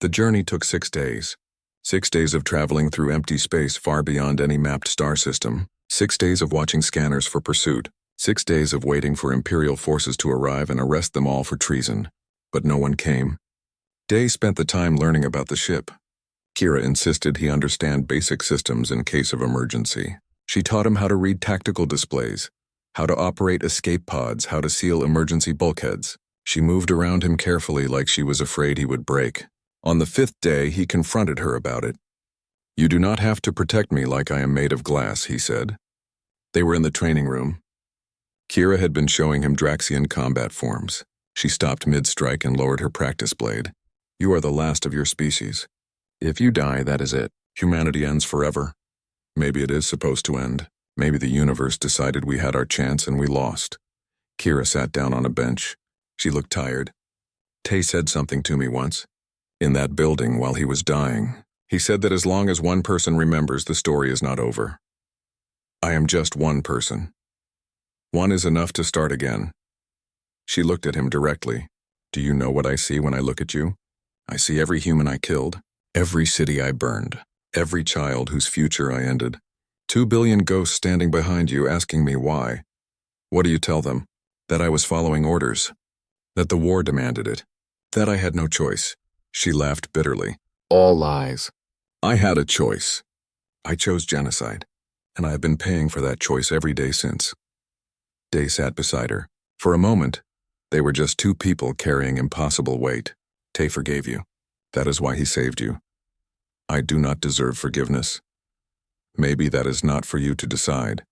The journey took 6 days. 6 days of traveling through empty space far beyond any mapped star system. 6 days of watching scanners for pursuit. 6 days of waiting for Imperial forces to arrive and arrest them all for treason. But no one came. Day spent the time learning about the ship. Kira insisted he understand basic systems in case of emergency. She taught him how to read tactical displays, how to operate escape pods, how to seal emergency bulkheads. She moved around him carefully like she was afraid he would break. On the 5th day, he confronted her about it. "You do not have to protect me like I am made of glass," he said. They were in the training room. Kira had been showing him Draxian combat forms. She stopped mid-strike and lowered her practice blade. "You are the last of your species. If you die, that is it. Humanity ends forever. Maybe it is supposed to end. Maybe the universe decided we had our chance and we lost." Kira sat down on a bench. She looked tired. "Tay said something to me once. In that building while he was dying. He said that as long as one person remembers, the story is not over. I am just one person. One is enough to start again." She looked at him directly. "Do you know what I see when I look at you? I see every human I killed, every city I burned, every child whose future I ended. 2 billion ghosts standing behind you asking me why. What do you tell them? That I was following orders. That the war demanded it. That I had no choice." She laughed bitterly. "All lies. I had a choice. I chose genocide, and I have been paying for that choice every day since." Day sat beside her. For a moment, they were just two people carrying impossible weight. "Tay forgave you. That is why he saved you. I do not deserve forgiveness. Maybe that is not for you to decide."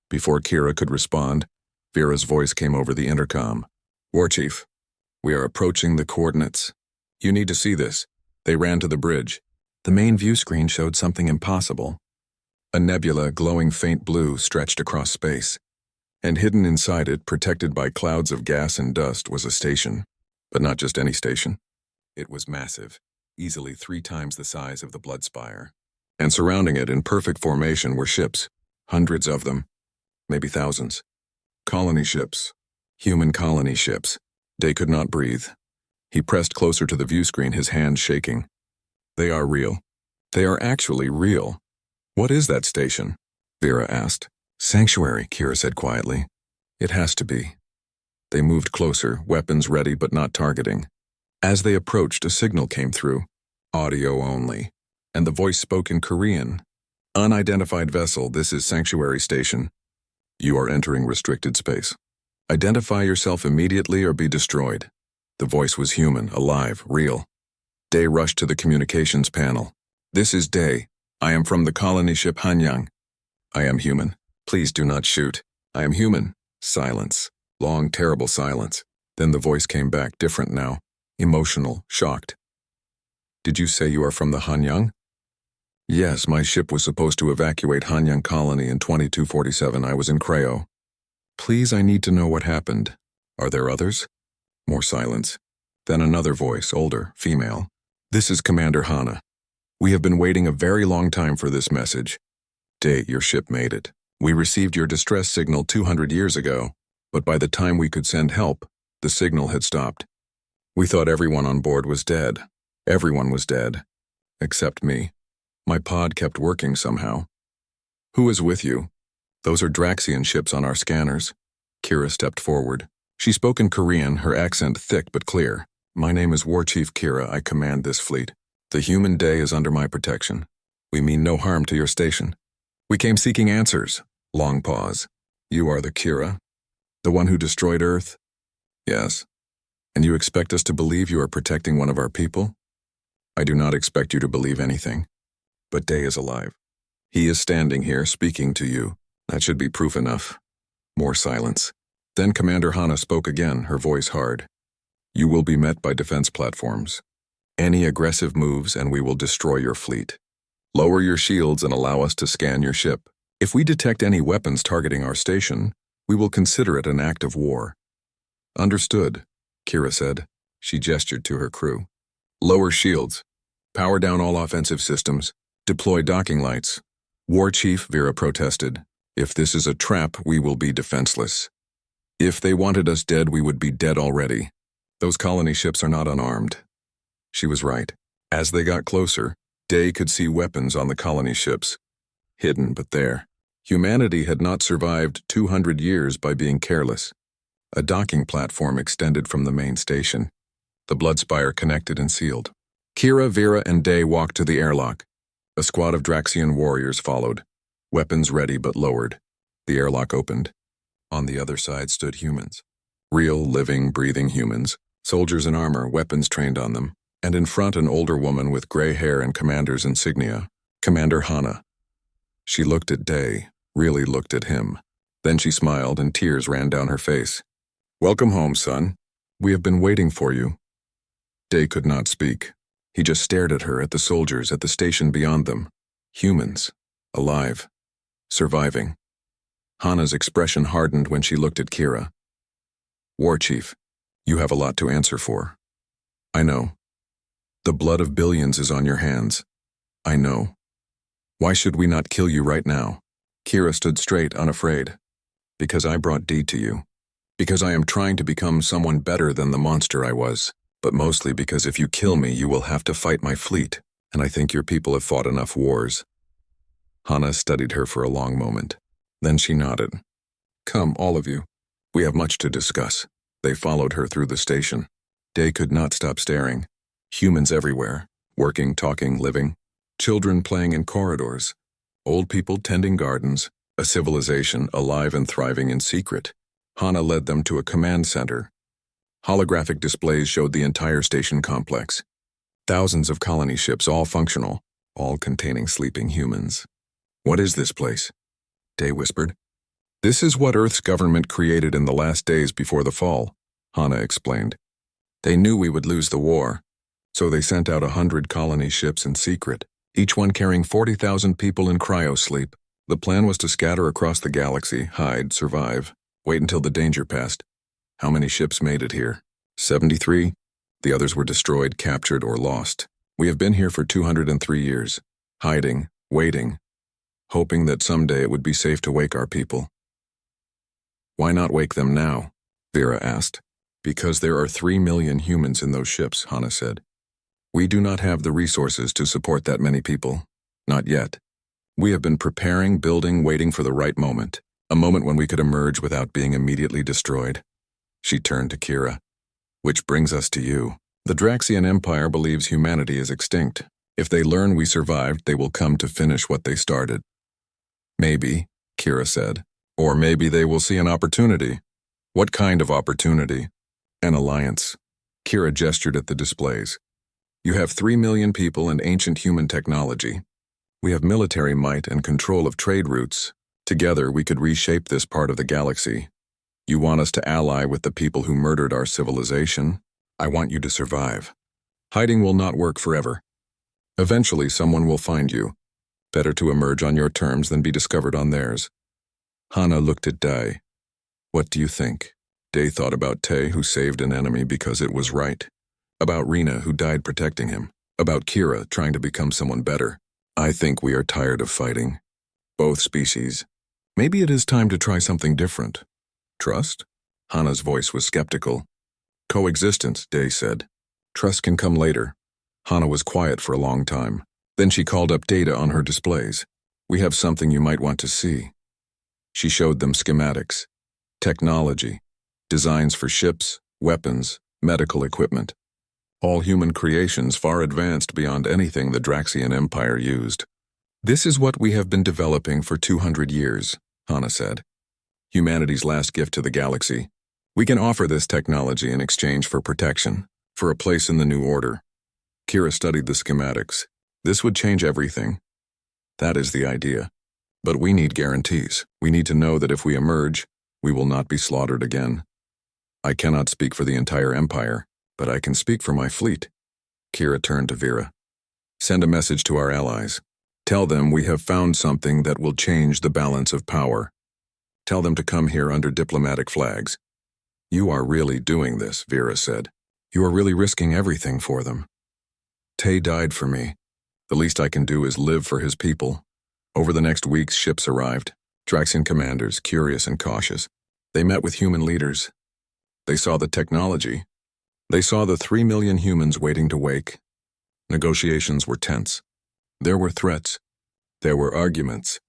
Before Kira could respond, Vera's voice came over the intercom. "War Chief, we are approaching the coordinates. You need to see this." They ran to the bridge. The main view screen showed something impossible. A nebula glowing faint blue stretched across space, and hidden inside it, protected by clouds of gas and dust, was a station. But not just any station. It was massive, easily 3 times the size of the Blood Spire. And surrounding it in perfect formation were ships, hundreds of them, maybe thousands. Colony ships, human colony ships. Day could not breathe. He pressed closer to the view screen, his hands shaking. "They are real. They are actually real. What is that station?" Vera asked. "Sanctuary," Kira said quietly. "It has to be." They moved closer, weapons ready but not targeting. As they approached, a signal came through, audio only, and the voice spoke in Korean. "Unidentified vessel, this is Sanctuary Station. You are entering restricted space. Identify yourself immediately or be destroyed." The voice was human, alive, real. Day rushed to the communications panel. "This is Day. I am from the colony ship Hanyang. I am human. Please do not shoot. I am human." Silence. Long, terrible silence. Then the voice came back, different now. Emotional, shocked. "Did you say you are from the Hanyang?" "Yes, my ship was supposed to evacuate Hanyang Colony in 2247. I was in Creo." "Please, I need to know what happened. Are there others?" More silence. Then another voice, older, female. "This is Commander Hana. We have been waiting a very long time for this message. Day, your ship made it. We received your distress signal 200 years ago, but by the time we could send help, the signal had stopped. We thought everyone on board was dead. Everyone was dead. Except me. My pod kept working somehow." "Who is with you?" "Those are Draxian ships on our scanners." Kira stepped forward. She spoke in Korean, her accent thick but clear. "My name is War Chief Kira. I command this fleet. The human Day is under my protection. We mean no harm to your station. We came seeking answers." Long pause. "You are the Kira? The one who destroyed Earth?" "Yes. And you expect us to believe you are protecting one of our people?" "I do not expect you to believe anything. But Day is alive. He is standing here speaking to you. That should be proof enough." More silence. Then Commander Hana spoke again, her voice hard. "You will be met by defense platforms. Any aggressive moves and we will destroy your fleet. Lower your shields and allow us to scan your ship. If we detect any weapons targeting our station, we will consider it an act of war." "Understood," Kira said. She gestured to her crew. "Lower shields. Power down all offensive systems. Deploy docking lights." "War Chief," Vera protested. "If this is a trap, we will be defenseless. If they wanted us dead, we would be dead already. Those colony ships are not unarmed. She was right. As they got closer, Day could see weapons on the colony ships. Hidden, but there. Humanity had not survived 200 years by being careless. A docking platform extended from the main station. The blood spire connected and sealed. Kira, Vera, and Day walked to the airlock. A squad of Draxian warriors followed, weapons ready but lowered. The airlock opened. On the other side stood humans. Real, living, breathing humans, soldiers in armor, weapons trained on them, and in front an older woman with gray hair and commander's insignia, Commander Hana. She looked at Day, really looked at him. Then she smiled and tears ran down her face. "Welcome home, son. We have been waiting for you." Day could not speak. He just stared at her, at the soldiers, at the station beyond them. Humans. Alive. Surviving. Hana's expression hardened when she looked at Kira. "War Chief, you have a lot to answer for." "I know. The blood of billions is on your hands." "I know. Why should we not kill you right now?" Kira stood straight, unafraid. "Because I brought D to you. Because I am trying to become someone better than the monster I was. But mostly because if you kill me, you will have to fight my fleet, and I think your people have fought enough wars." Hana studied her for a long moment. Then she nodded. "Come, all of you. We have much to discuss." They followed her through the station. Day could not stop staring. Humans everywhere, working, talking, living. Children playing in corridors. Old people tending gardens. A civilization alive and thriving in secret. Hana led them to a command center. Holographic displays showed the entire station complex. Thousands of colony ships, all functional, all containing sleeping humans. "What is this place?" Day whispered. "This is what Earth's government created in the last days before the fall," Hana explained. "They knew we would lose the war, so they sent out 100 colony ships in secret, each one carrying 40,000 people in cryosleep. The plan was to scatter across the galaxy, hide, survive, wait until the danger passed. How many ships made it here? 73. The others were destroyed, captured, or lost. We have been here for 203 years, hiding, waiting, hoping that someday it would be safe to wake our people." "Why not wake them now?" Vera asked. "Because there are 3 million humans in those ships," Hana said. "We do not have the resources to support that many people. Not yet. We have been preparing, building, waiting for the right moment, a moment when we could emerge without being immediately destroyed." She turned to Kira. "Which brings us to you. The Draxian Empire believes humanity is extinct. If they learn we survived, they will come to finish what they started." "Maybe," Kira said. "Or maybe they will see an opportunity." "What kind of opportunity?" "An alliance." Kira gestured at the displays. "You have 3 million people and ancient human technology. We have military might and control of trade routes. Together we could reshape this part of the galaxy. You want us to ally with the people who murdered our civilization? I want you to survive. Hiding will not work forever. Eventually someone will find you. Better to emerge on your terms than be discovered on theirs." Hana looked at Day. "What do you think?" Day thought about Tay, who saved an enemy because it was right. About Rena, who died protecting him. About Kira, trying to become someone better. "I think we are tired of fighting. Both species. Maybe it is time to try something different." "Trust?" Hana's voice was skeptical. "Coexistence," Day said. "Trust can come later." Hana was quiet for a long time. Then she called up data on her displays. "We have something you might want to see." She showed them schematics, technology, designs for ships, weapons, medical equipment. All human creations far advanced beyond anything the Draxian Empire used. "This is what we have been developing for 200 years, Hana said. Humanity's last gift to the galaxy. We can offer this technology in exchange for protection, for a place in the new order." Kira studied the schematics. "This would change everything." "That is the idea. But we need guarantees. We need to know that if we emerge, we will not be slaughtered again. I cannot speak for the entire empire, but I can speak for my fleet." Kira turned to Vera. "Send a message to our allies. Tell them we have found something that will change the balance of power. Tell them to come here under diplomatic flags." "You are really doing this," Vera said. "You are really risking everything for them." "Tay died for me. The least I can do is live for his people." Over the next weeks, ships arrived. Draxian commanders, curious and cautious. They met with human leaders. They saw the technology. They saw the 3 million humans waiting to wake. Negotiations were tense. There were threats. There were arguments.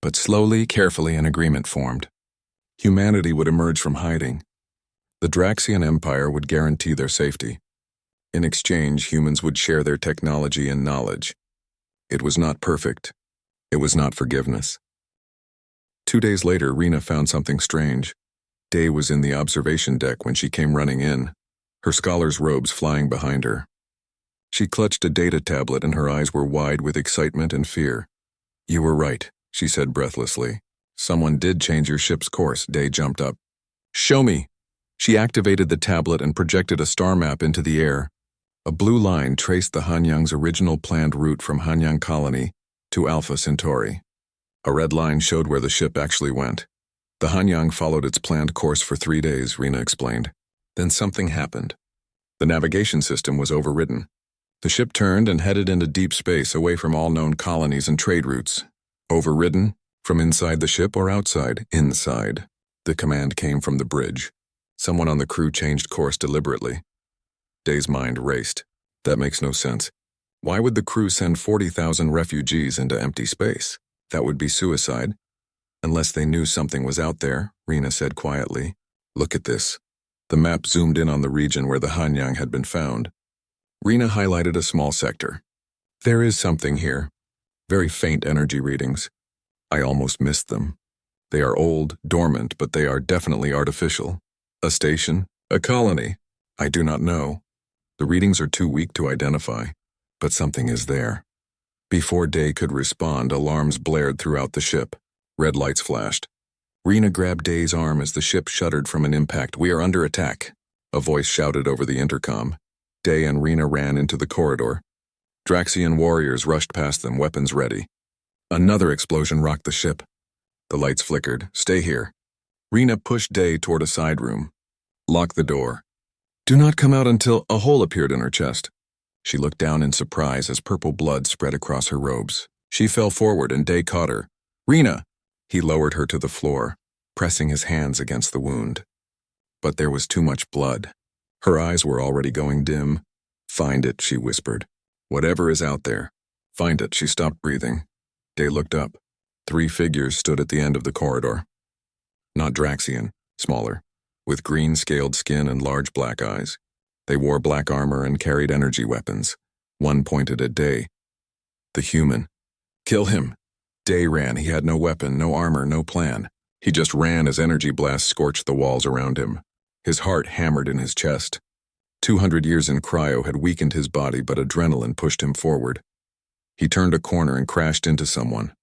But slowly, carefully, an agreement formed. Humanity would emerge from hiding. The Draxian Empire would guarantee their safety. In exchange, humans would share their technology and knowledge. It was not perfect. It was not forgiveness. 2 days later, Rena found something strange. Day was in the observation deck when she came running in, her scholar's robes flying behind her. She clutched a data tablet and her eyes were wide with excitement and fear. "You were right," she said breathlessly. "Someone did change your ship's course." Day jumped up. "Show me." She activated the tablet and projected a star map into the air. A blue line traced the Hanyang's original planned route from Hanyang Colony to Alpha Centauri. A red line showed where the ship actually went. The Hanyang followed its planned course for 3 days, Rena explained. Then something happened. The navigation system was overridden. The ship turned and headed into deep space away from all known colonies and trade routes. Overridden? From inside the ship or outside? Inside. The command came from the bridge. Someone on the crew changed course deliberately. Day's mind raced. That makes no sense. Why would the crew send 40,000 refugees into empty space? That would be suicide. Unless they knew something was out there, Rena said quietly. Look at this. The map zoomed in on the region where the Hanyang had been found. Rena highlighted a small sector. There is something here. Very faint energy readings. I almost missed them. They are old, dormant, but they are definitely artificial. A station? A colony? I do not know. The readings are too weak to identify, but something is there. Before Day could respond, alarms blared throughout the ship. Red lights flashed. Rena grabbed Day's arm as the ship shuddered from an impact. "We are under attack," a voice shouted over the intercom. Day and Rena ran into the corridor. Draxian warriors rushed past them, weapons ready. Another explosion rocked the ship. The lights flickered. "Stay here." Rena pushed Day toward a side room. "Lock the door. Do not come out until..." A hole appeared in her chest. She looked down in surprise as purple blood spread across her robes. She fell forward and Day caught her. "Rena!" He lowered her to the floor, pressing his hands against the wound. But there was too much blood. Her eyes were already going dim. "Find it," she whispered. "Whatever is out there. Find it." She stopped breathing. Day looked up. 3 figures stood at the end of the corridor. Not Draxian, smaller, with green-scaled skin and large black eyes. They wore black armor and carried energy weapons. One pointed at Day. "The human. Kill him." Day ran. He had no weapon, no armor, no plan. He just ran as energy blasts scorched the walls around him. His heart hammered in his chest. 200 years in cryo had weakened his body, but adrenaline pushed him forward. He turned a corner and crashed into someone.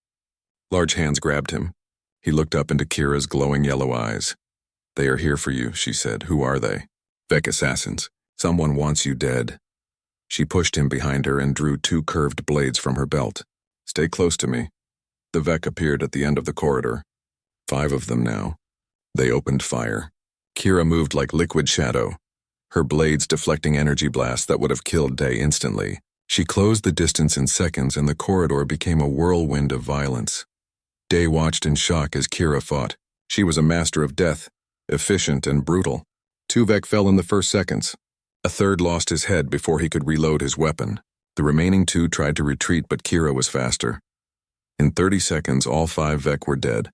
Large hands grabbed him. He looked up into Kira's glowing yellow eyes. "They are here for you," she said. "Who are they?" "Vec assassins. Someone wants you dead." She pushed him behind her and drew 2 curved blades from her belt. "Stay close to me." The Vec appeared at the end of the corridor. 5 of them now. They opened fire. Kira moved like liquid shadow, her blades deflecting energy blasts that would have killed Day instantly. She closed the distance in seconds and the corridor became a whirlwind of violence. Day watched in shock as Kira fought. She was a master of death, efficient and brutal. 2 Vec fell in the first seconds. A third lost his head before he could reload his weapon. The remaining 2 tried to retreat, but Kira was faster. In 30 seconds, all 5 Vec were dead.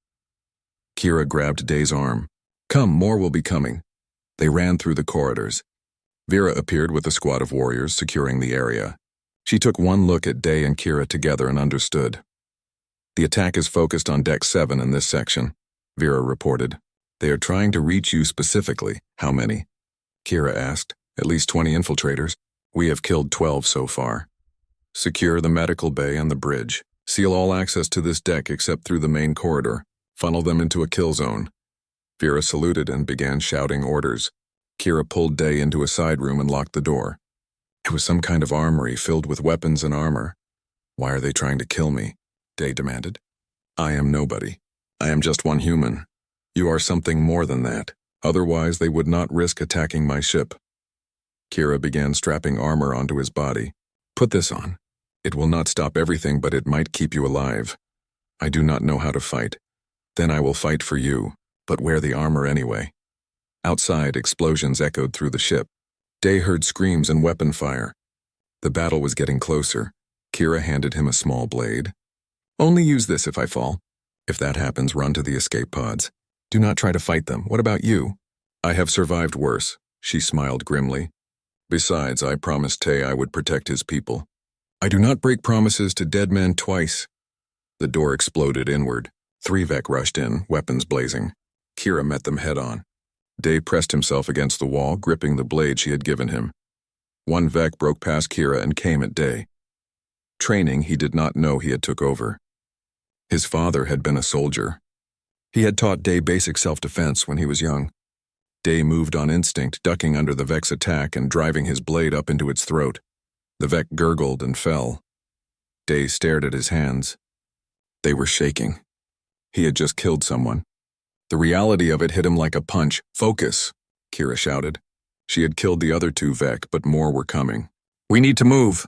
Kira grabbed Day's arm. "Come, more will be coming." They ran through the corridors. Vera appeared with a squad of warriors securing the area. She took one look at Day and Kira together and understood. "The attack is focused on Deck 7 in this section," Vera reported. "They are trying to reach you specifically." "How many?" Kira asked. "At least 20 infiltrators. We have killed 12 so far. Secure the medical bay and the bridge. Seal all access to this deck except through the main corridor. Funnel them into a kill zone." Vera saluted and began shouting orders. Kira pulled Day into a side room and locked the door. It was some kind of armory filled with weapons and armor. "Why are they trying to kill me?" Day demanded. "I am nobody. I am just one human. You are something more than that. Otherwise, they would not risk attacking my ship." Kira began strapping armor onto his body. "Put this on. It will not stop everything, but it might keep you alive. I do not know how to fight. Then I will fight for you, but wear the armor anyway." Outside, explosions echoed through the ship. Day heard screams and weapon fire. The battle was getting closer. Kira handed him a small blade. Only use this if I fall. If that happens, run to the escape pods. Do not try to fight them. What about you? I have survived worse, she smiled grimly. Besides, I promised Tay I would protect his people. I do not break promises to dead men twice. The door exploded inward. 3 Vec rushed in, weapons blazing. Kira met them head-on. Day pressed himself against the wall, gripping the blade she had given him. 1 Vec broke past Kira and came at Day. Training he did not know he had took over. His father had been a soldier. He had taught Day basic self-defense when he was young. Day moved on instinct, ducking under the Vec's attack and driving his blade up into its throat. The Vec gurgled and fell. Day stared at his hands. They were shaking. He had just killed someone. The reality of it hit him like a punch. Focus, Kira shouted. She had killed the other 2 Vec, but more were coming. We need to move.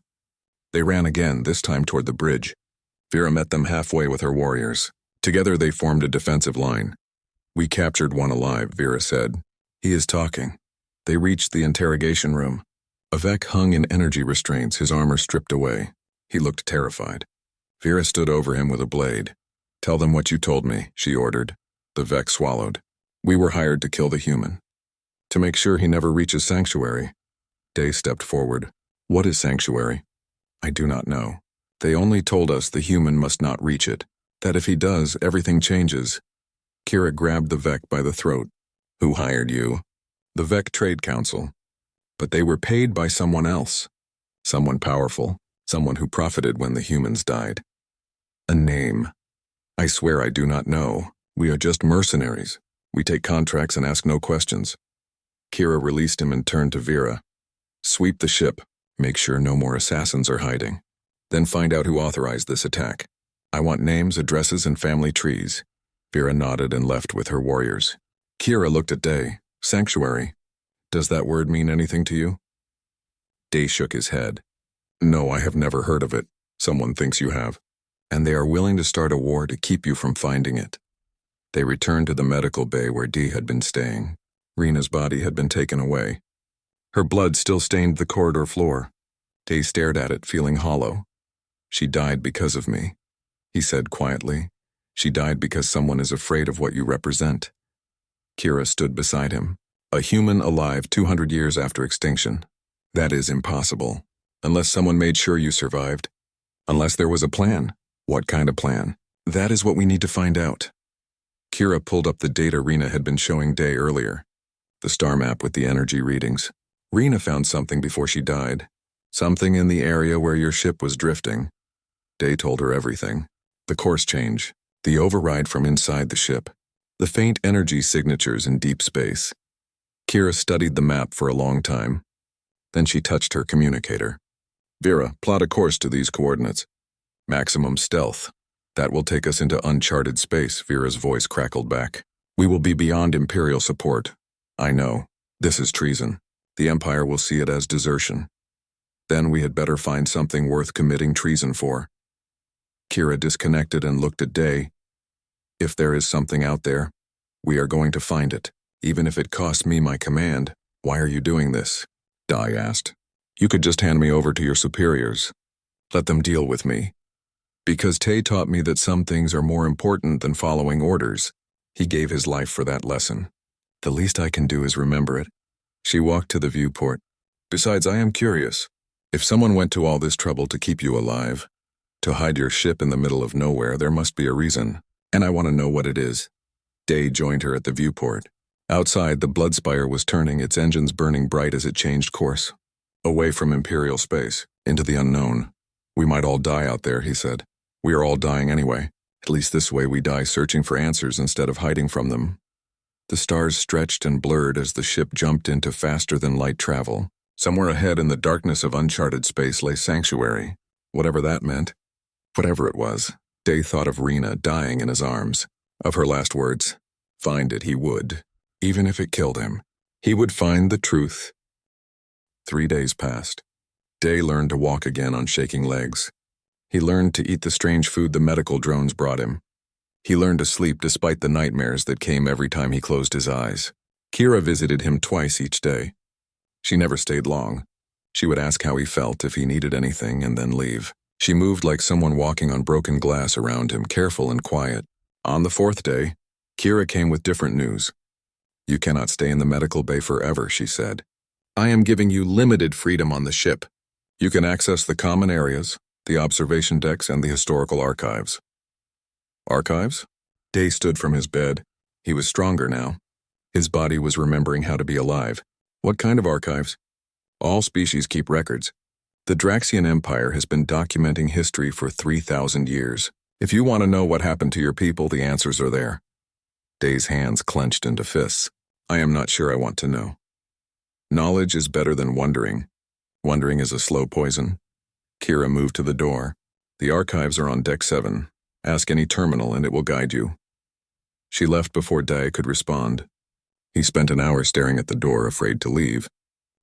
They ran again, this time toward the bridge. Vera met them halfway with her warriors. Together they formed a defensive line. We captured one alive, Vera said. He is talking. They reached the interrogation room. A Vec hung in energy restraints, his armor stripped away. He looked terrified. Vera stood over him with a blade. Tell them what you told me, she ordered. The Vec swallowed. We were hired to kill the human. To make sure he never reaches Sanctuary. Day stepped forward. What is Sanctuary? I do not know. They only told us the human must not reach it. That if he does, everything changes. Kira grabbed the Vec by the throat. Who hired you? The Vec Trade Council. But they were paid by someone else. Someone powerful. Someone who profited when the humans died. A name. I swear I do not know. We are just mercenaries. We take contracts and ask no questions. Kira released him and turned to Vera. Sweep the ship. Make sure no more assassins are hiding. Then find out who authorized this attack. I want names, addresses, and family trees. Vera nodded and left with her warriors. Kira looked at Day. Sanctuary. Does that word mean anything to you? Day shook his head. No, I have never heard of it. Someone thinks you have. And they are willing to start a war to keep you from finding it. They returned to the medical bay where Dee had been staying. Rena's body had been taken away. Her blood still stained the corridor floor. Day stared at it, feeling hollow. She died because of me, he said quietly. She died because someone is afraid of what you represent. Kira stood beside him. A human alive 200 years after extinction. That is impossible. Unless someone made sure you survived. Unless there was a plan. What kind of plan? That is what we need to find out. Kira pulled up the data Rena had been showing Day earlier. The star map with the energy readings. Rena found something before she died. Something in the area where your ship was drifting. Day told her everything. The course change. The override from inside the ship. The faint energy signatures in deep space. Kira studied the map for a long time. Then she touched her communicator. Vera, plot a course to these coordinates. Maximum stealth. That will take us into uncharted space, Vera's voice crackled back. We will be beyond Imperial support. I know. This is treason. The Empire will see it as desertion. Then we had better find something worth committing treason for. Kira disconnected and looked at Day. If there is something out there, we are going to find it. Even if it costs me my command. Why are you doing this? Dai asked. You could just hand me over to your superiors. Let them deal with me. Because Tay taught me that some things are more important than following orders. He gave his life for that lesson. The least I can do is remember it. She walked to the viewport. Besides, I am curious. If someone went to all this trouble to keep you alive, to hide your ship in the middle of nowhere, there must be a reason. And I want to know what it is. Day joined her at the viewport. Outside, the Bloodspire was turning, its engines burning bright as it changed course. Away from Imperial space, into the unknown. We might all die out there, he said. We are all dying anyway. At least this way we die searching for answers instead of hiding from them. The stars stretched and blurred as the ship jumped into faster-than-light travel. Somewhere ahead in the darkness of uncharted space lay Sanctuary. Whatever that meant. Whatever it was. Day thought of Rena dying in his arms. Of her last words. Find it he would. Even if it killed him. He would find the truth. 3 days passed. Day learned to walk again on shaking legs. He learned to eat the strange food the medical drones brought him. He learned to sleep despite the nightmares that came every time he closed his eyes. Kira visited him twice each day. She never stayed long. She would ask how he felt, if he needed anything, and then leave. She moved like someone walking on broken glass around him, careful and quiet. On the fourth day, Kira came with different news. "You cannot stay in the medical bay forever," she said. "I am giving you limited freedom on the ship. You can access the common areas, the observation decks, and the historical archives." Archives? Day stood from his bed. He was stronger now. His body was remembering how to be alive. "What kind of archives?" "All species keep records. The Draxian Empire has been documenting history for 3,000 years. If you want to know what happened to your people, the answers are there." Day's hands clenched into fists. "I am not sure I want to know." "Knowledge is better than wondering. Wondering is a slow poison." Kira moved to the door. "The archives are on Deck 7. Ask any terminal and it will guide you." She left before Day could respond. He spent an hour staring at the door, afraid to leave.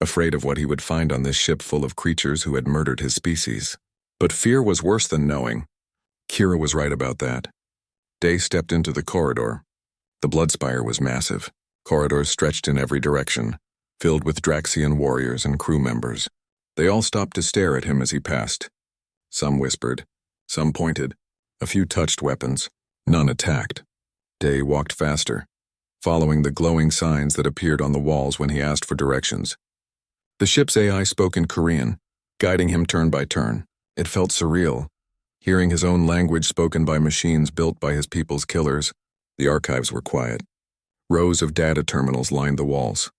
Afraid of what he would find on this ship full of creatures who had murdered his species. But fear was worse than knowing. Kira was right about that. Day stepped into the corridor. The blood spire was massive. Corridors stretched in every direction, filled with Draxian warriors and crew members. They all stopped to stare at him as he passed. Some whispered, some pointed, a few touched weapons, none attacked. Day walked faster, following the glowing signs that appeared on the walls when he asked for directions. The ship's AI spoke in Korean, guiding him turn by turn. It felt surreal, hearing his own language spoken by machines built by his people's killers. The archives were quiet. Rows of data terminals lined the walls.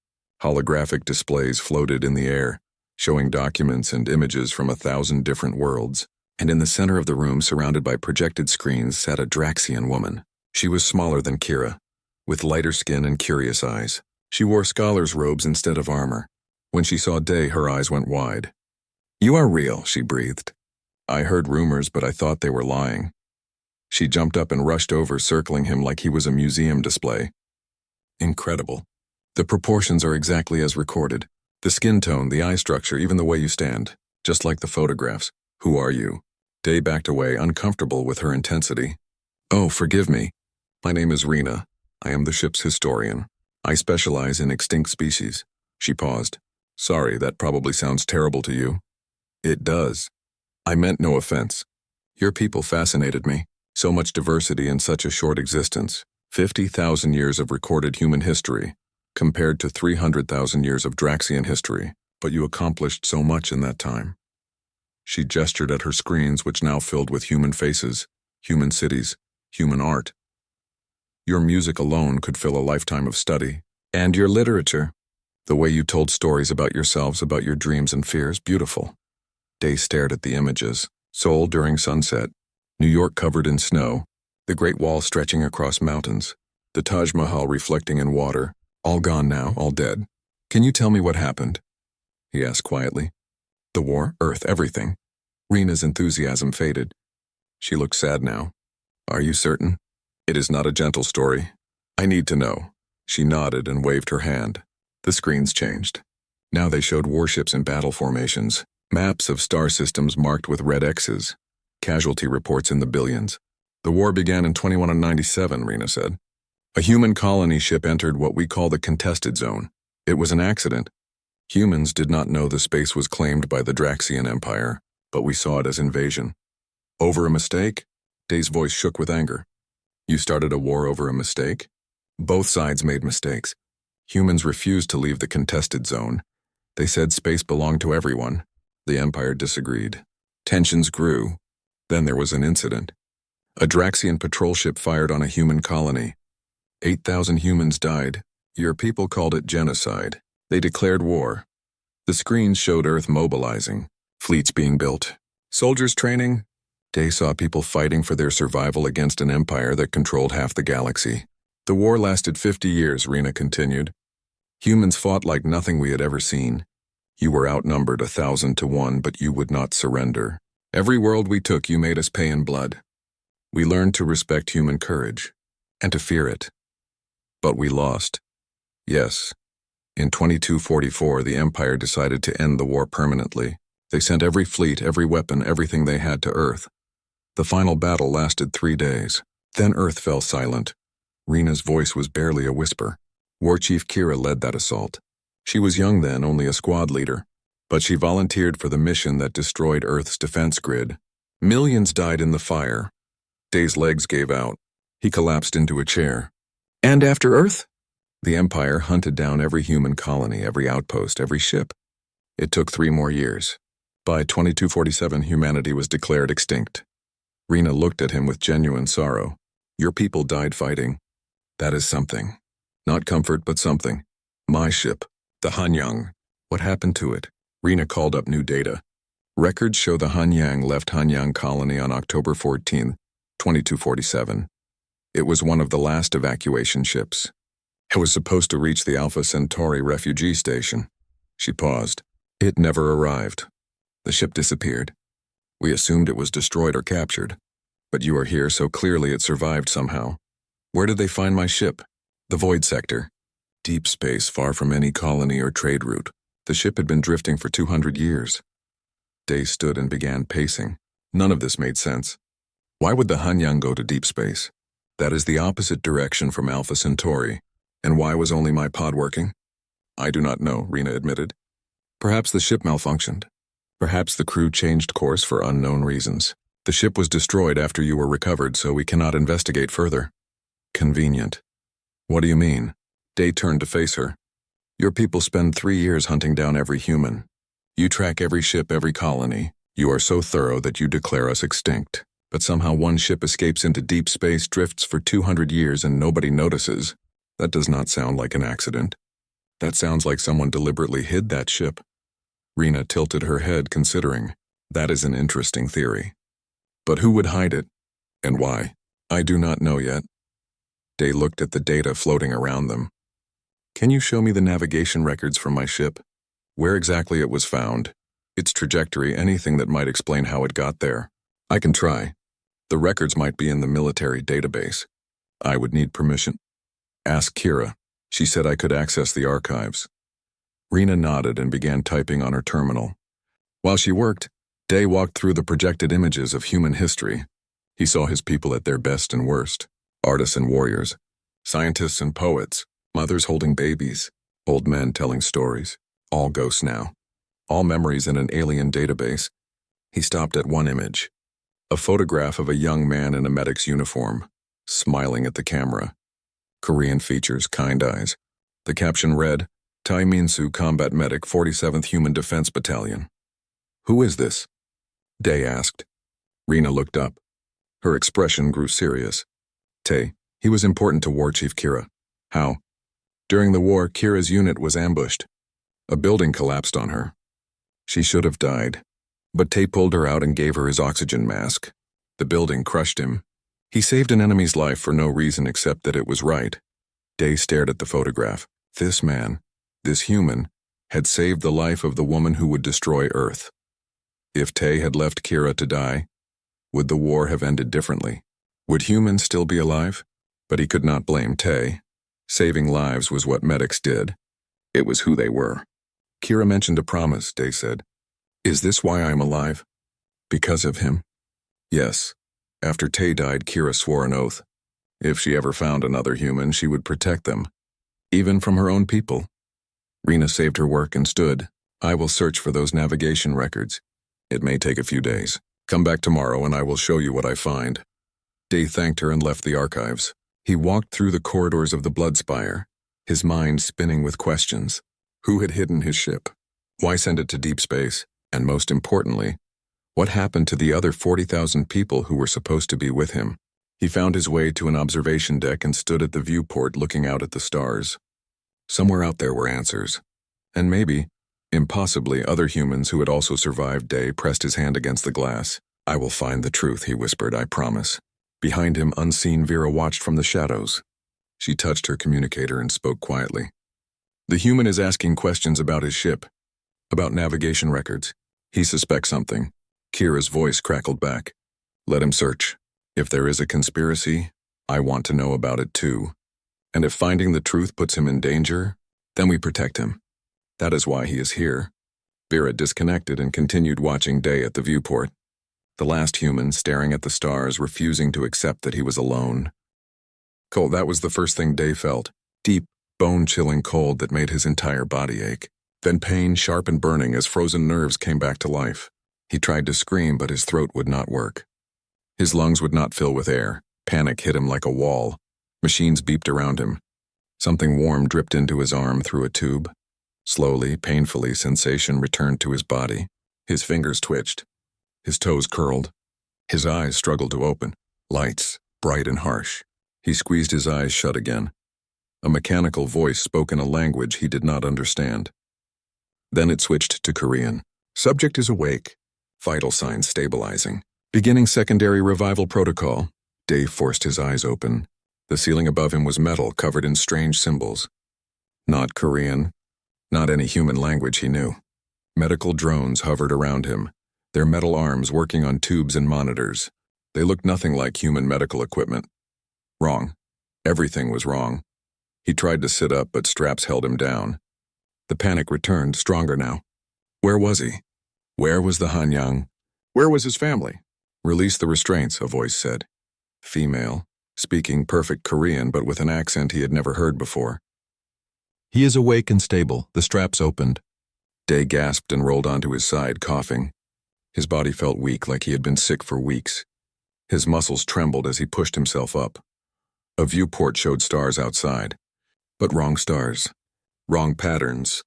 Holographic displays floated in the air, showing documents and images from 1,000 different worlds. And in the center of the room, surrounded by projected screens, sat a Draxian woman. She was smaller than Kira, with lighter skin and curious eyes. She wore scholar's robes instead of armor. When she saw Day, her eyes went wide. "You are real," she breathed. "I heard rumors, but I thought they were lying." She jumped up and rushed over, circling him like he was a museum display. "Incredible. The proportions are exactly as recorded. The skin tone, the eye structure, even the way you stand. Just like the photographs. Who are you?" Day backed away, uncomfortable with her intensity. "Oh, forgive me. My name is Rena. I am the ship's historian. I specialize in extinct species." She paused. "Sorry, that probably sounds terrible to you." "It does. I meant no offense. Your people fascinated me. So much diversity in such a short existence. 50,000 years of recorded human history, compared to 300,000 years of Draxian history. But you accomplished so much in that time." She gestured at her screens, which now filled with human faces, human cities, human art. "Your music alone could fill a lifetime of study. And your literature. The way you told stories about yourselves, about your dreams and fears, beautiful." Day stared at the images. Seoul during sunset, New York covered in snow, the Great Wall stretching across mountains, the Taj Mahal reflecting in water, all gone now, all dead. "Can you tell me what happened?" he asked quietly. "The war, Earth, everything." Rena's enthusiasm faded. She looked sad now. "Are you certain? It is not a gentle story. I need to know." She nodded and waved her hand. The screens changed. Now they showed warships in battle formations, maps of star systems marked with red X's, casualty reports in the billions. "The war began in 2197, Rena said. A human colony ship entered what we call the contested zone. It was an accident. Humans did not know the space was claimed by the Draxian Empire, but we saw it as invasion." "Over a mistake?" Day's voice shook with anger. "You started a war over a mistake?" "Both sides made mistakes. Humans refused to leave the contested zone. They said space belonged to everyone. The Empire disagreed. Tensions grew. Then there was an incident. A Draxian patrol ship fired on a human colony. 8,000 humans died. Your people called it genocide. They declared war. The screens showed Earth mobilizing, fleets being built, soldiers training. Day saw people fighting for their survival against an empire that controlled half the galaxy. The war lasted 50 years, Rena continued. Humans fought like nothing we had ever seen. You were outnumbered 1,000 to 1, but you would not surrender. Every world we took, you made us pay in blood. We learned to respect human courage, and to fear it. But we lost. Yes. In 2244, the Empire decided to end the war permanently. They sent every fleet, every weapon, everything they had to Earth. The final battle lasted 3 days. Then Earth fell silent. Rena's voice was barely a whisper. War Chief Kira led that assault. She was young then, only a squad leader, but she volunteered for the mission that destroyed Earth's defense grid. Millions died in the fire. Day's legs gave out. He collapsed into a chair. And after Earth? The Empire hunted down every human colony, every outpost, every ship. It took 3 more years. By 2247, humanity was declared extinct. Rena looked at him with genuine sorrow. Your people died fighting. That is something. Not comfort, but something. My ship, the Hanyang. What happened to it? Rena called up new data. Records show the Hanyang left Hanyang colony on October 14, 2247. It was one of the last evacuation ships. It was supposed to reach the Alpha Centauri refugee station. She paused. It never arrived. The ship disappeared. We assumed it was destroyed or captured. But you are here, so clearly it survived somehow. Where did they find my ship? The Void Sector. Deep space, far from any colony or trade route. The ship had been drifting for 200 years. Day stood and began pacing. None of this made sense. Why would the Hanyang go to deep space? That is the opposite direction from Alpha Centauri. And why was only my pod working? I do not know, Rena admitted. Perhaps the ship malfunctioned. Perhaps the crew changed course for unknown reasons. The ship was destroyed after you were recovered, so we cannot investigate further. Convenient. What do you mean? Day turned to face her. Your people spend 3 years hunting down every human. You track every ship, every colony. You are so thorough that you declare us extinct. But somehow one ship escapes into deep space, drifts for 200 years, and nobody notices. That does not sound like an accident. That sounds like someone deliberately hid that ship. Rena tilted her head, considering. That is an interesting theory. But who would hide it? And why? I do not know yet. Day looked at the data floating around them. Can you show me the navigation records from my ship? Where exactly it was found? Its trajectory, anything that might explain how it got there. I can try. The records might be in the military database. I would need permission. Ask Kira. She said I could access the archives. Rena nodded and began typing on her terminal. While she worked, Day walked through the projected images of human history. He saw his people at their best and worst. Artists and warriors. Scientists and poets. Mothers holding babies. Old men telling stories. All ghosts now. All memories in an alien database. He stopped at one image. A photograph of a young man in a medic's uniform, smiling at the camera. Korean features, kind eyes. The caption read, Tai Minsu Combat Medic 47th Human Defense Battalion. Who is this? Day asked. Rena looked up. Her expression grew serious. Tay, he was important to War Chief Kira. How? During the war, Kira's unit was ambushed. A building collapsed on her. She should have died. But Tay pulled her out and gave her his oxygen mask. The building crushed him. He saved an enemy's life for no reason except that it was right. Day stared at the photograph. This man, this human, had saved the life of the woman who would destroy Earth. If Tay had left Kira to die, would the war have ended differently? Would humans still be alive? But he could not blame Tay. Saving lives was what medics did. It was who they were. Kira mentioned a promise, Day said. Is this why I am alive? Because of him? Yes. After Tay died, Kira swore an oath. If she ever found another human, she would protect them. Even from her own people. Rena saved her work and stood. I will search for those navigation records. It may take a few days. Come back tomorrow and I will show you what I find. Day thanked her and left the archives. He walked through the corridors of the Blood Spire, his mind spinning with questions. Who had hidden his ship? Why send it to deep space? And most importantly, what happened to the other 40,000 people who were supposed to be with him? He found his way to an observation deck and stood at the viewport looking out at the stars. Somewhere out there were answers. And maybe, impossibly, other humans who had also survived. Day pressed his hand against the glass. I will find the truth, he whispered, I promise. Behind him, unseen, Vera watched from the shadows. She touched her communicator and spoke quietly. The human is asking questions about his ship, about navigation records. He suspects something. Kira's voice crackled back. Let him search. If there is a conspiracy, I want to know about it too. And if finding the truth puts him in danger, then we protect him. That is why he is here. Vera disconnected and continued watching Day at the viewport. The last human staring at the stars, refusing to accept that he was alone. Cole, that was the first thing Day felt. Deep, bone-chilling cold that made his entire body ache. Then pain, sharp and burning as frozen nerves came back to life. He tried to scream, but his throat would not work. His lungs would not fill with air. Panic hit him like a wall. Machines beeped around him. Something warm dripped into his arm through a tube. Slowly, painfully, sensation returned to his body. His fingers twitched. His toes curled. His eyes struggled to open. Lights, bright and harsh. He squeezed his eyes shut again. A mechanical voice spoke in a language he did not understand. Then it switched to Korean. Subject is awake. Vital signs stabilizing. Beginning secondary revival protocol. Dave forced his eyes open. The ceiling above him was metal, covered in strange symbols. Not Korean. Not any human language he knew. Medical drones hovered around him, their metal arms working on tubes and monitors. They looked nothing like human medical equipment. Wrong. Everything was wrong. He tried to sit up, but straps held him down. The panic returned, stronger now. Where was he? Where was the Hanyang? Where was his family? Release the restraints, a voice said. Female, speaking perfect Korean, but with an accent he had never heard before. He is awake and stable. The straps opened. Day gasped and rolled onto his side, coughing. His body felt weak, like he had been sick for weeks. His muscles trembled as he pushed himself up. A viewport showed stars outside. But wrong stars. Wrong patterns.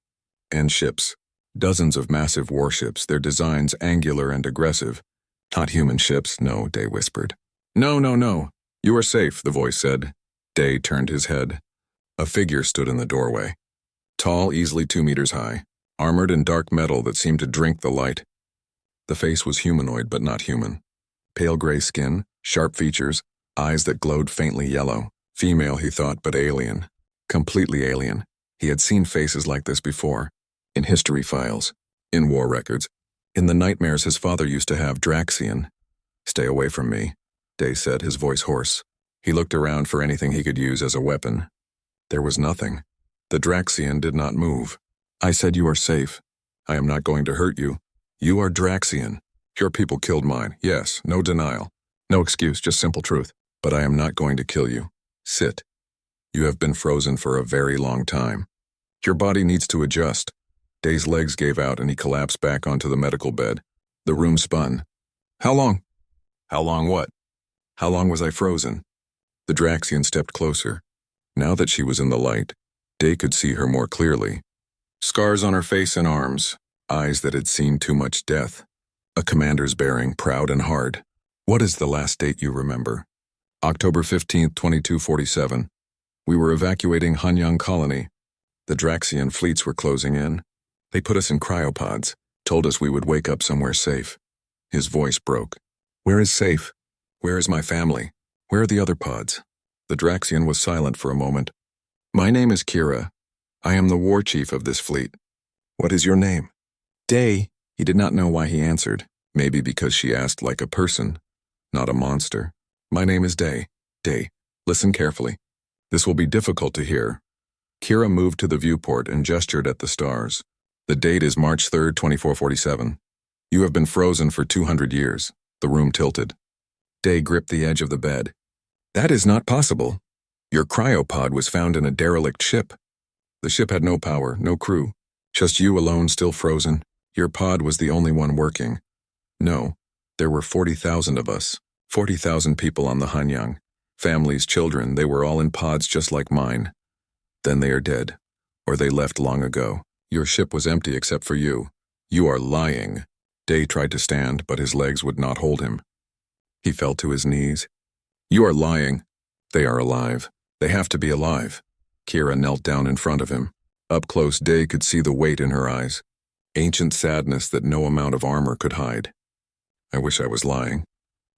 And ships. Dozens of massive warships, their designs angular and aggressive. Not human ships, no, Day whispered. No, no, no. You are safe, the voice said. Day turned his head. A figure stood in the doorway. Tall, easily 2 meters high, armored in dark metal that seemed to drink the light. The face was humanoid but not human. Pale gray skin, sharp features, eyes that glowed faintly yellow. Female, he thought, but alien. Completely alien. He had seen faces like this before. In history files. In war records. In the nightmares his father used to have. Draxian. Stay away from me, Day said, his voice hoarse. He looked around for anything he could use as a weapon. There was nothing. The Draxian did not move. I said you are safe. I am not going to hurt you. You are Draxian. Your people killed mine. Yes, no denial. No excuse, just simple truth. But I am not going to kill you. Sit. You have been frozen for a very long time. Your body needs to adjust. Day's legs gave out and he collapsed back onto the medical bed. The room spun. How long? How long what? How long was I frozen? The Draxian stepped closer. Now that she was in the light, Day could see her more clearly. Scars on her face and arms, eyes that had seen too much death. A commander's bearing, proud and hard. What is the last date you remember? October 15th, 2247. We were evacuating Hanyang Colony. The Draxian fleets were closing in. They put us in cryopods, told us we would wake up somewhere safe. His voice broke. Where is safe? Where is my family? Where are the other pods? The Draxian was silent for a moment. My name is Kira. I am the war chief of this fleet. What is your name? Day. He did not know why he answered. Maybe because she asked like a person, not a monster. My name is Day. Day. Listen carefully. This will be difficult to hear. Kira moved to the viewport and gestured at the stars. The date is March 3rd, 2447. You have been frozen for 200 years. The room tilted. Day gripped the edge of the bed. That is not possible. Your cryopod was found in a derelict ship. The ship had no power, no crew. Just you alone still frozen. Your pod was the only one working. No, there were 40,000 of us. 40,000 people on the Hanyang. Families, children, they were all in pods just like mine. Then they are dead. Or they left long ago. Your ship was empty except for you. You are lying. Day tried to stand, but his legs would not hold him. He fell to his knees. You are lying. They are alive. They have to be alive. Kira knelt down in front of him. Up close, Day could see the weight in her eyes. Ancient sadness that no amount of armor could hide. I wish I was lying.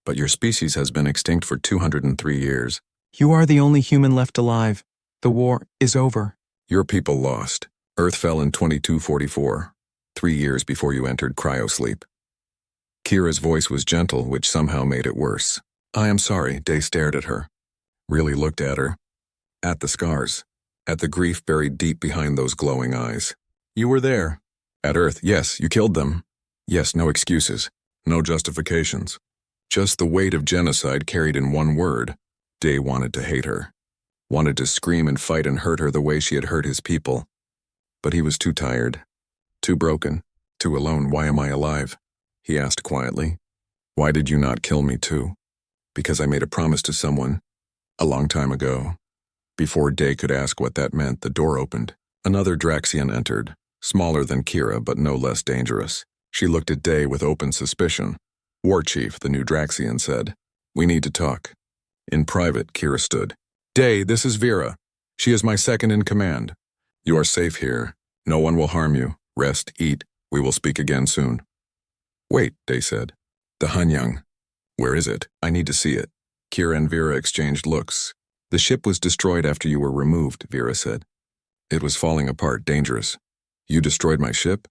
But your species has been extinct for 203 years. You are the only human left alive. The war is over. Your people lost. Earth fell in 2244, 3 years before you entered cryosleep. Kira's voice was gentle, which somehow made it worse. I am sorry. Day stared at her. Really looked at her. At the scars. At the grief buried deep behind those glowing eyes. You were there. At Earth, yes, you killed them. Yes, no excuses. No justifications. Just the weight of genocide carried in one word. Day wanted to hate her. wanted to scream and fight and hurt her the way she had hurt his people. But he was too tired, too broken, too alone. "Why am I alive?" he asked quietly. "Why did you not kill me too?" "Because I made a promise to someone, a long time ago." Before Day could ask what that meant, the door opened. Another Draxian entered, smaller than Kira but no less dangerous. She looked at Day with open suspicion. "War Chief," the new Draxian said. "We need to talk." In private, Kira stood. "Day, this is Vera. She is my second in command. You are safe here. No one will harm you. Rest, eat. We will speak again soon." "Wait," Day said. "The Hanyang. Where is it? I need to see it." Kira and Vera exchanged looks. "The ship was destroyed after you were removed," Vera said. "It was falling apart, dangerous." "You destroyed my ship?"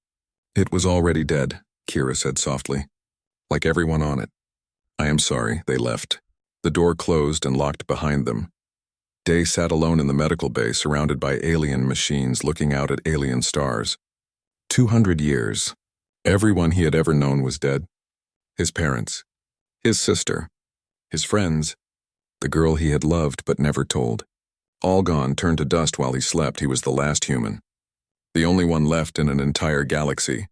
"It was already dead," Kira said softly. "Like everyone on it." "I am sorry." They left. The door closed and locked behind them. Day sat alone in the medical bay, surrounded by alien machines looking out at alien stars. 200 years. Everyone he had ever known was dead. His parents, his sister, his friends, the girl he had loved but never told. All gone, turned to dust while he slept. He was the last human. The only one left in an entire galaxy.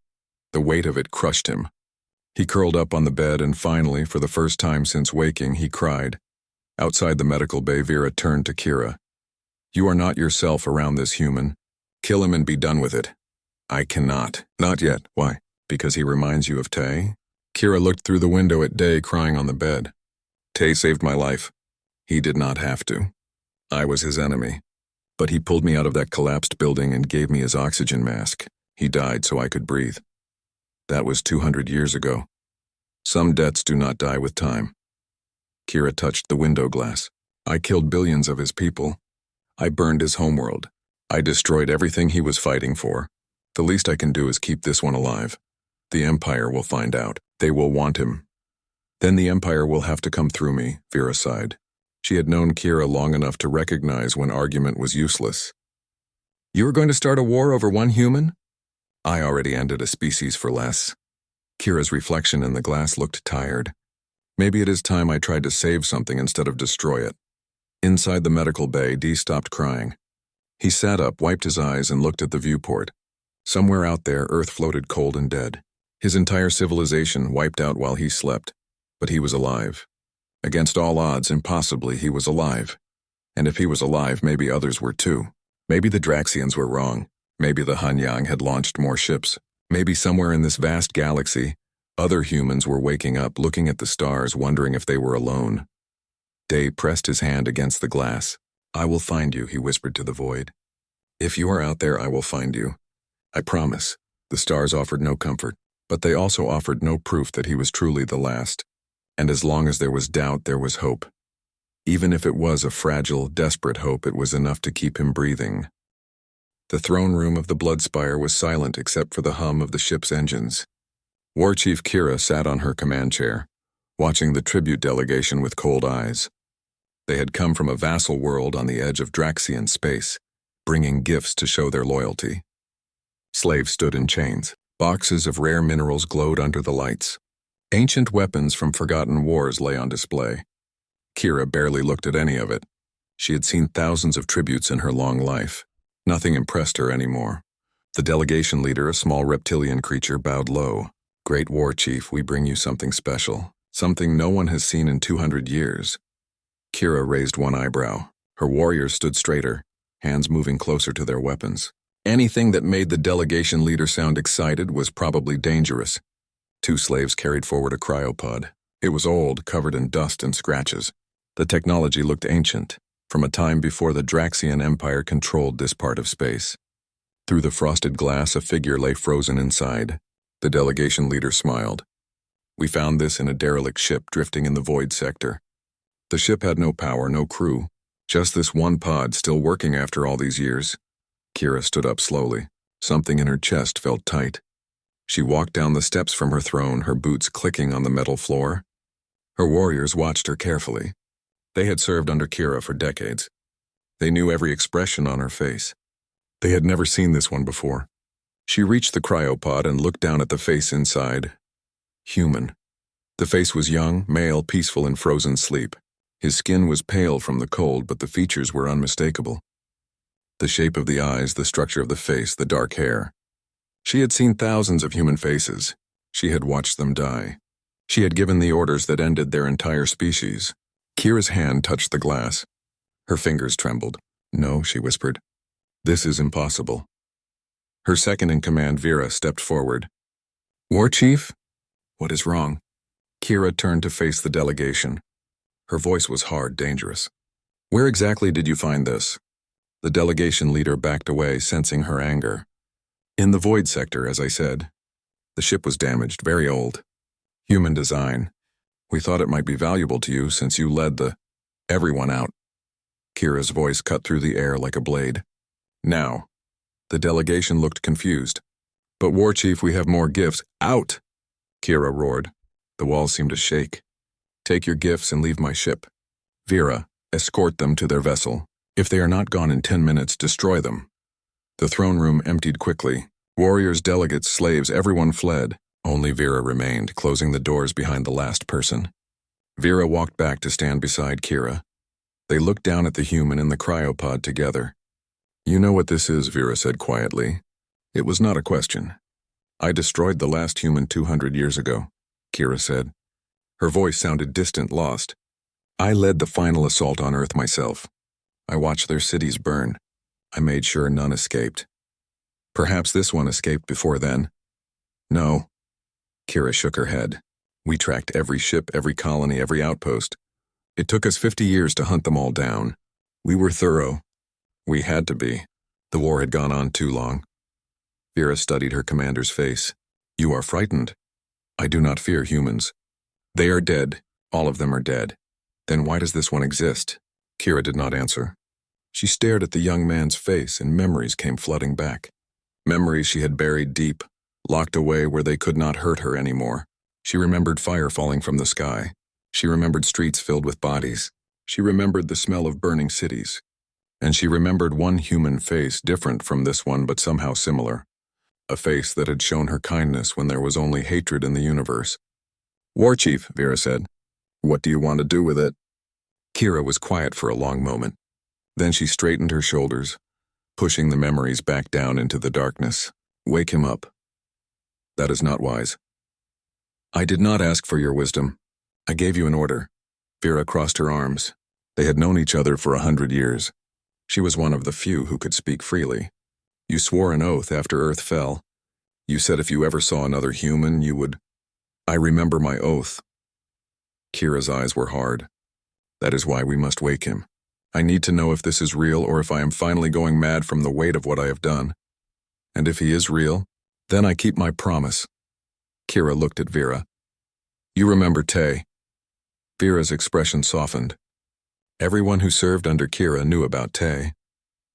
The weight of it crushed him. He curled up on the bed and finally, for the first time since waking, he cried. Outside the medical bay, Vera turned to Kira. "You are not yourself around this human. Kill him and be done with it." "I cannot." "Not yet." "Why? Because he reminds you of Tay?" Kira looked through the window at Day crying on the bed. "Tay saved my life. He did not have to. I was his enemy. But he pulled me out of that collapsed building and gave me his oxygen mask. He died so I could breathe. That was 200 years ago. Some debts do not die with time." Kira touched the window glass. "I killed billions of his people. I burned his homeworld. I destroyed everything he was fighting for. The least I can do is keep this one alive. The Empire will find out. They will want him. Then the Empire will have to come through me," Vera sighed. She had known Kira long enough to recognize when argument was useless. "You are going to start a war over one human?" "I already ended a species for less." Kira's reflection in the glass looked tired. "Maybe it is time I tried to save something instead of destroy it." Inside the medical bay, Dee stopped crying. He sat up, wiped his eyes, and looked at the viewport. Somewhere out there, Earth floated cold and dead. His entire civilization wiped out while he slept. But he was alive. Against all odds, impossibly, he was alive. And if he was alive, maybe others were too. Maybe the Draxians were wrong. Maybe the Hanyang had launched more ships. Maybe somewhere in this vast galaxy, other humans were waking up, looking at the stars, wondering if they were alone. Day pressed his hand against the glass. "I will find you," he whispered to the void. "If you are out there, I will find you. I promise." The stars offered no comfort, but they also offered no proof that he was truly the last. And as long as there was doubt, there was hope. Even if it was a fragile, desperate hope, it was enough to keep him breathing. The throne room of the Bloodspire was silent except for the hum of the ship's engines. War Chief Kira sat on her command chair, watching the tribute delegation with cold eyes. They had come from a vassal world on the edge of Draxian space, bringing gifts to show their loyalty. Slaves stood in chains. Boxes of rare minerals glowed under the lights. Ancient weapons from forgotten wars lay on display. Kira barely looked at any of it. She had seen thousands of tributes in her long life. Nothing impressed her anymore. The delegation leader, a small reptilian creature, bowed low. "Great War Chief, we bring you something special. Something no one has seen in 200 years. Kira raised one eyebrow. Her warriors stood straighter, hands moving closer to their weapons. Anything that made the delegation leader sound excited was probably dangerous. Two slaves carried forward a cryopod. It was old, covered in dust and scratches. The technology looked ancient, from a time before the Draxian Empire controlled this part of space. Through the frosted glass, a figure lay frozen inside. The delegation leader smiled. "We found this in a derelict ship drifting in the void sector. The ship had no power, no crew, just this one pod still working after all these years." Kira stood up slowly. Something in her chest felt tight. She walked down the steps from her throne, her boots clicking on the metal floor. Her warriors watched her carefully. They had served under Kira for decades. They knew every expression on her face. They had never seen this one before. She reached the cryopod and looked down at the face inside. Human. The face was young, male, peaceful in frozen sleep. His skin was pale from the cold, but the features were unmistakable. The shape of the eyes, the structure of the face, the dark hair. She had seen thousands of human faces. She had watched them die. She had given the orders that ended their entire species. Kira's hand touched the glass. Her fingers trembled. "No," she whispered. "This is impossible." Her second-in-command, Vera, stepped forward. "War Chief? What is wrong?" Kira turned to face the delegation. Her voice was hard, dangerous. "Where exactly did you find this?" The delegation leader backed away, sensing her anger. "In the void sector, as I said. The ship was damaged, very old. Human design. We thought it might be valuable to you since you led everyone out." Kira's voice cut through the air like a blade. "Now." The delegation looked confused. "But War Chief, we have more gifts." "Out!" Kira roared. The walls seemed to shake. "Take your gifts and leave my ship. Vera, escort them to their vessel. If they are not gone in 10 minutes, destroy them." The throne room emptied quickly. Warriors, delegates, slaves, everyone fled. Only Vera remained, closing the doors behind the last person. Vera walked back to stand beside Kira. They looked down at the human in the cryopod together. "You know what this is," Vera said quietly. "It was not a question." "I destroyed the last human 200 years ago," Kira said. Her voice sounded distant, lost. "I led the final assault on Earth myself. I watched their cities burn. I made sure none escaped. Perhaps this one escaped before then." "No." Kira shook her head. "We tracked every ship, every colony, every outpost. It took us 50 years to hunt them all down. We were thorough. We had to be. The war had gone on too long." Vera studied her commander's face. "You are frightened." "I do not fear humans. They are dead. All of them are dead. Then why does this one exist?" Kira did not answer. She stared at the young man's face, and memories came flooding back. Memories she had buried deep, locked away where they could not hurt her anymore. She remembered fire falling from the sky. She remembered streets filled with bodies. She remembered the smell of burning cities. And she remembered one human face, different from this one but somehow similar. A face that had shown her kindness when there was only hatred in the universe. "War Chief," Vera said. "What do you want to do with it?" Kira was quiet for a long moment. Then she straightened her shoulders, pushing the memories back down into the darkness. "Wake him up." "That is not wise." "I did not ask for your wisdom. I gave you an order." Vera crossed her arms. They had known each other for 100 years. She was one of the few who could speak freely. "You swore an oath after Earth fell. You said if you ever saw another human, you would—" "I remember my oath." Kira's eyes were hard. "That is why we must wake him. I need to know if this is real or if I am finally going mad from the weight of what I have done. And if he is real, then I keep my promise." Kira looked at Vera. "You remember Tay." Vera's expression softened. Everyone who served under Kira knew about Tay,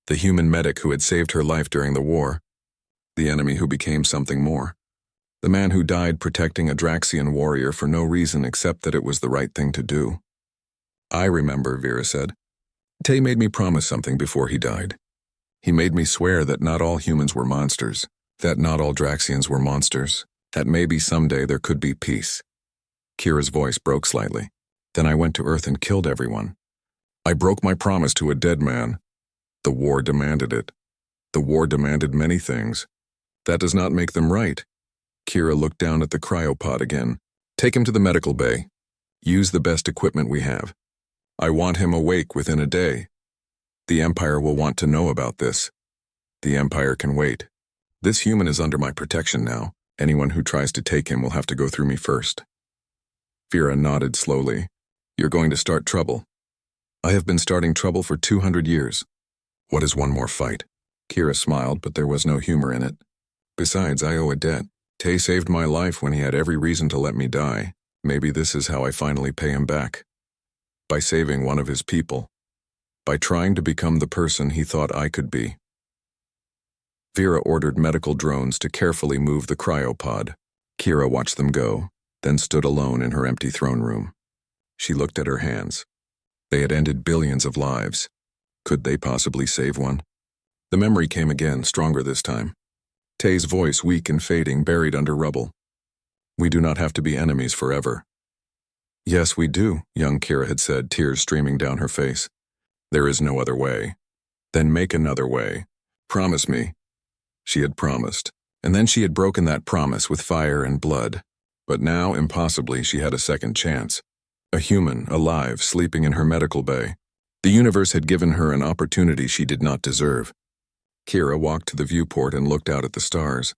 the human medic who had saved her life during the war, the enemy who became something more, the man who died protecting a Draxian warrior for no reason except that it was the right thing to do. "I remember," Vera said. "Tay made me promise something before he died. He made me swear that not all humans were monsters, that not all Draxians were monsters, that maybe someday there could be peace." Kira's voice broke slightly. "Then I went to Earth and killed everyone. I broke my promise to a dead man. The war demanded it. The war demanded many things. That does not make them right." Kira looked down at the cryopod again. "Take him to the medical bay. Use the best equipment we have. I want him awake within a day. The Empire will want to know about this. The Empire can wait. This human is under my protection now. Anyone who tries to take him will have to go through me first." Vera nodded slowly. "You're going to start trouble." "I have been starting trouble for 200 years. What is one more fight?" Kira smiled, but there was no humor in it. "Besides, I owe a debt. Tay saved my life when he had every reason to let me die. Maybe this is how I finally pay him back. By saving one of his people. By trying to become the person he thought I could be." Vera ordered medical drones to carefully move the cryopod. Kira watched them go, then stood alone in her empty throne room. She looked at her hands. They had ended billions of lives. Could they possibly save one? The memory came again, stronger this time. Tay's voice, weak and fading, buried under rubble. "We do not have to be enemies forever." Yes, we do, young Kira had said, tears streaming down her face. There is no other way. Then make another way. Promise me. She had promised, and then she had broken that promise with fire and blood. But now, impossibly, she had a second chance. A human, alive, sleeping in her medical bay. The universe had given her an opportunity she did not deserve. Kira walked to the viewport and looked out at the stars.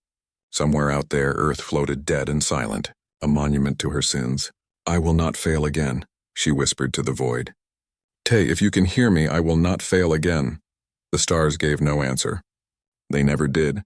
Somewhere out there, Earth floated dead and silent, a monument to her sins. I will not fail again, she whispered to the void. Tay, if you can hear me, I will not fail again. The stars gave no answer. They never did.